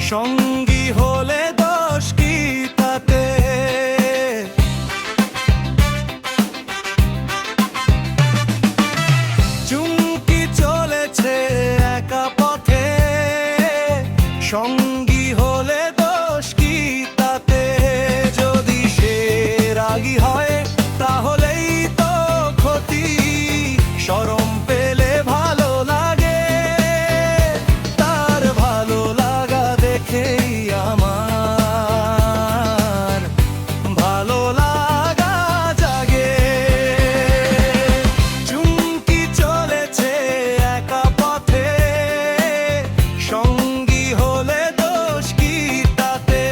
সঙ্গী হলে দোষ কি তাতে? চুমকি চলেছে একা পথে, সঙ্গী হলে দোষ কি তাতে? যদি সে রাগী হয় তাহলেই তো ক্ষতি, শরম পেলে ভালো লাগে, তার ভালো লাগা দেখেই আমার ভালো লাগা জাগে। চুমকি চলেছে একা পথে, সঙ্গী হলে দোষ কি তাতে?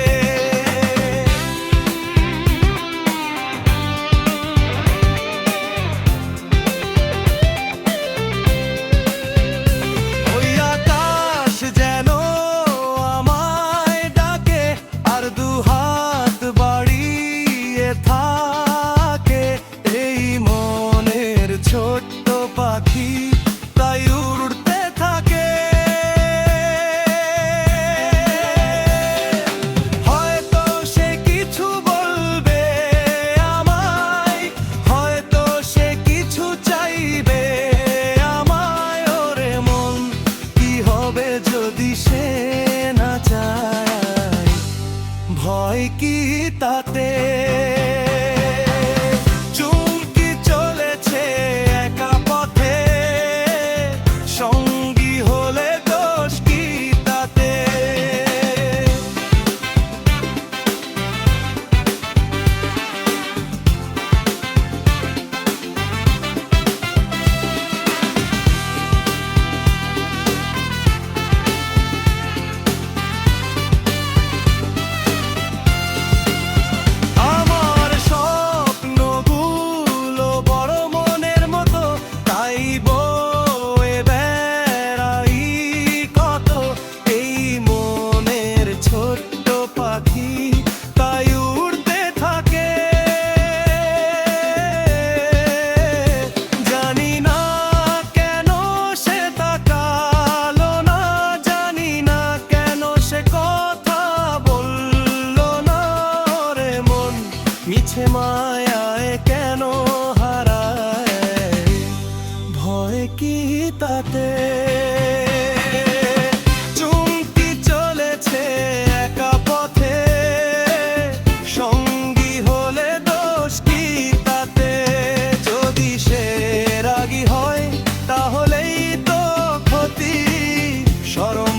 ওই আকাশ যেন আমায় ডাকে, আর দুহাত বাড়িয়ে থাকে, এই মনের ছোট্ট পাখি তাই উড়তে থাকে। হয়তো সে কিছু বলবে আমায়, হয়তো সে কিছু চাইবে আমায়। ওরে মন, কি হবে যদি সে না চায়? ভয় কি তাতে? চুমকি চলেছে একা পথে, সঙ্গী হলে দোষ কি তাতে? আমার স্বপ্নগুলো বড় মনের মতো, তাই বয়ে বেড়াই কত, এই মনের ছোট্ট পাখি তাই উড়তে থাকে। জানি না কেন সে তাকালো না, জানি না কেন সে কথা বললো না। ওরে মন, মিছে মায়ায় কেন হারায়? ভয় কি তাতে? চুমকি চলেছে একা পথে, সঙ্গী হলে দোষ কি তাতে? যদি সে রাগী হয় তাহলেই তো ক্ষতি, শরম